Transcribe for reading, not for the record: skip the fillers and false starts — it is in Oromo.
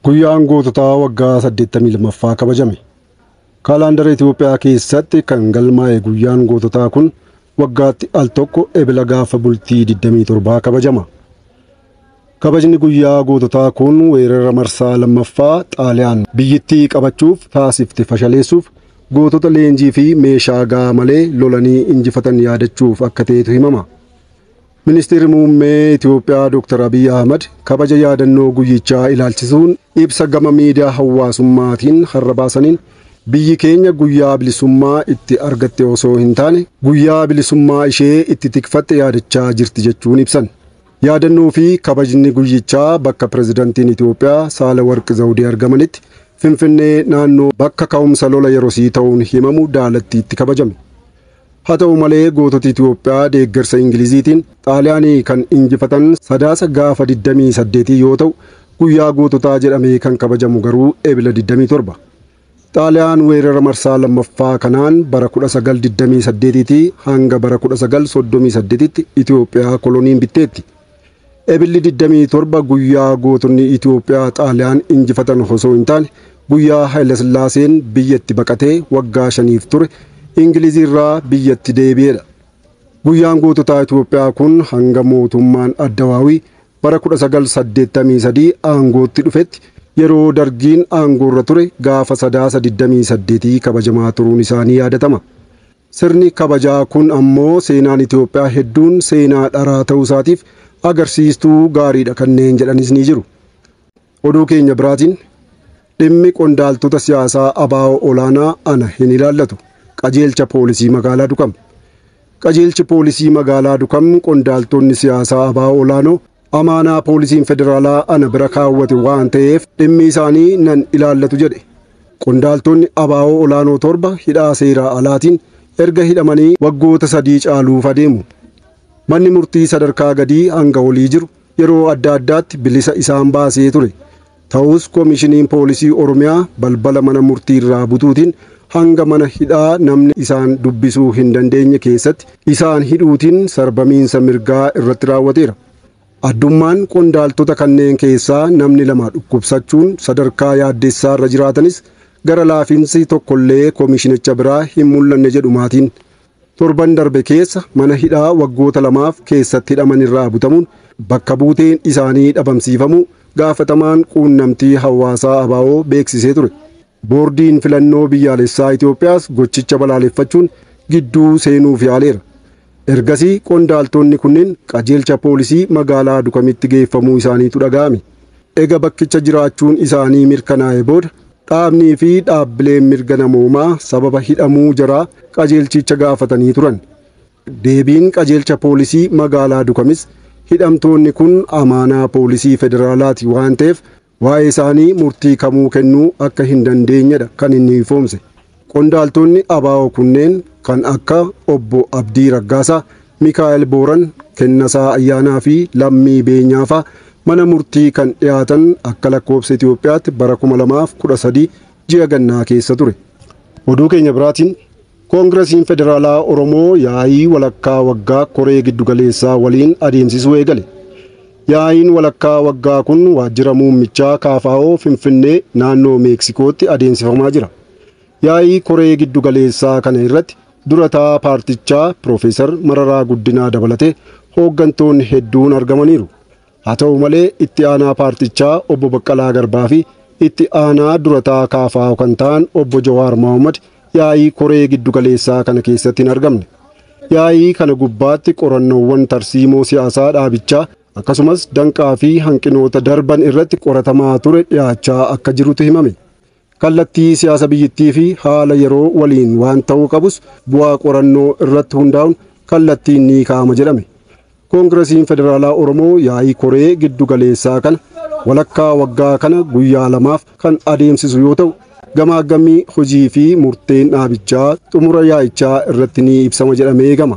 Guyyaan goototaa waggaa 82ffaa kabajame. Kaalaandara Itoophiyaa keessatti kan galmaa'e guyyaan goototaa kun waggaatti al tokko ebila gaafa bultii 27 kabajama. Kabajni guyyaa goototaa kun weerara marsaa lammaffaa Xaaliyaan biyyittii qabachuuf taasifte fashaleessuuf gootota leenjii fi meeshaa gahaa malee lolanii injifatan yaadachuuf akka ta'etu himama. Ministeerri muummee Itoophiyaa Dr. Abiy Ahmad kabaja yaadannoo guyyichaa ilaalchisuun ibsa gama miidiyaa hawaasummaatiin har'a baasaniin biyyi keenya guyyaa bilisummaa itti argatte osoo hin taane guyyaa bilisummaa ishee itti tikfatte yaadachaa jirti jechuun ibsan. Yaadannoo fi kabajni guyyichaa bakka pirezidantiin Itoophiyaa Saalawarqi Zawudee argamanitti Finfinnee naannoo bakka ka'umsa lola yerosii ta'uun himamu Daalattiitti kabajame. Haa ta'u malee gootota Itoophiyaa deeggarsa Ingiliziitiin Xaaliyaanii kan injifatan sadaasa gaafa 28 yoo ta'u guyyaa goototaa jedhamee kan kabajamu garuu ebila 27. Xaaliyaan weerara marsaa lammaffaa kanaan bara 1928 hanga bara 1938tti Itoophiyaa koloniin bitteetti. Ebilli 27 guyyaa gootonni Itoophiyaa Xaaliyaan injifatan osoo hin taane guyyaa Haayile Sillaaseen biyyatti baqatee waggaa 5 ture Ingilizirraa biyyatti deebi'edha. Guyyaan goototaa Itoophiyaa kun hanga mootummaan Addawaawii bara 1983 aangootti dhufetti yeroo dargiin aangoorra ture gaafa sadaasa 28 kabajamaa turuun isaanii yaadatama. Sirni kabajaa kun ammoo seenaan Itoophiyaa hedduun seenaa dharaa ta'uu isaatiif agarsiistuu gaariidha kanneen jedhanis ni jiru. Oduu keenya biraatiin dhimmi qondaaltota siyaasaa ABO olaanaa ana hin ilaallatu. Qajeelcha poolisii magaalaa Dukam. Qajeelchi poolisii magaalaa Dukam qondaaltonni siyaasaa ABO olaanoo amaanaa poolisiin federaalaa ana bira kaawwate waan ta'eef dhimmi isaanii nan ilaallatu jedhe. Qondaaltonni ABO olaanoo 7 hidhaa seeraa alaatiin erga hidhamanii waggoota 3 caaluuf adeemu. Manni murtii sadarkaa gadii hanga olii jiru yeroo adda addaatti bilisa isaan baasee ture. Ta'us koomishiniin poolisii Oromiyaa balbala mana murtii irraa butuutiin hanga mana hidhaa namni isaan dubbisuu hin dandeenye keessatti isaan hidhuutiin sarbamiinsa mirgaa irratti raawwateera. Addummaan qondaaltota kanneen keessaa namni 2 dhukkubsachuun sadarkaa yaaddessaa irra jiraatanis gara laafiinsi tokkollee koomishinicha biraa hin mul'anne jedhumaatiin. Torban darbe keessa mana hidhaa waggoota 2 keessatti hidhaman irraa butamuun bakka buuteen isaanii dhabamsiifamuu gaafatamaan quunnamtii hawaasaa ABO beeksisee ture. Boordiin filannoo biyyaalessaa Itoophiyaas gochicha balaaleffachuun gidduu seenuuf yaaleera. Ergasii qondaaltonni kunneen qajeelcha poolisii magaalaa Dukamitti geeffamuu isaaniitu dhaga'ame. Ega bakkicha jiraachuun isaanii mirkanaa'e booda dhaabnii fi dhaabbileen mirga namoomaa sababa hidhamuu jaraa qajeelchicha gaafatanii turan. Deebiin qajeelcha poolisii magaalaa Dukamis hidhamtoonni kun amaanaa poolisii federaalaati waan ta'eef waa'ee isaanii murtii kamuu kennuu akka hin dandeenyedha kan inni ifoomse. Qondaaltonni ABO kunneen kan akka obbo Abdii Raggaasaa, Mikaa'el Booran, Kennasaa Ayyaanaa fi Lammii Beenyaafaa mana murtii kan dhiyaatan akka lakkoobsa Itoophiyaatti bara 2013 ji'a gannaa keessa ture. Oduu keenya biraatiin Koongiresiin Federaalaa Oromoo yaa'ii walakkaa waggaa koree giddugaleessaa waliin adeemsisuu eegale. Yaa'iin walakkaa waggaa kun waajjira muummichaa KFO Finfinnee naannoo Meeksikootti adeemsifamaa jira. Yaa'ii koree giddugaleessaa kana irratti durataa paartichaa Profeesar Mararaa Guddinaa dabalatee hooggantoonni hedduun argamaniiru. Haa ta'u malee itti aanaa paartichaa obbo Baqqalaa Garbaa fi itti aanaa durataa KFO kan ta'an obbo Jawaar Mohammad yaa'ii koree giddugaleessaa kana keessatti hin argamne. Yaa'ii kana gubbaatti qorannoowwan tarsiimoo siyaasaa dhaabichaa akkasumas danqaa fi hanqinoota darban irratti qoratamaa ture dhiyaachaa akka jirutu himame. Kallattii siyaasa biyyattii fi haala yeroo waliin waan ta'uu qabus bu'aa qorannoo irratti hundaa'uun kallattiin ni kaa'ama jedhame. Koongiresiin Federaalaa Oromoo yaa'ii koree giddugaleessaa kana walakkaa waggaa kana guyyaa 2f kan adeemsisu yoo ta'u gamaagamii hojii fi murteen dhaabichaa xumura yaa'ichaa irratti ni ibsama jedhamee eegama.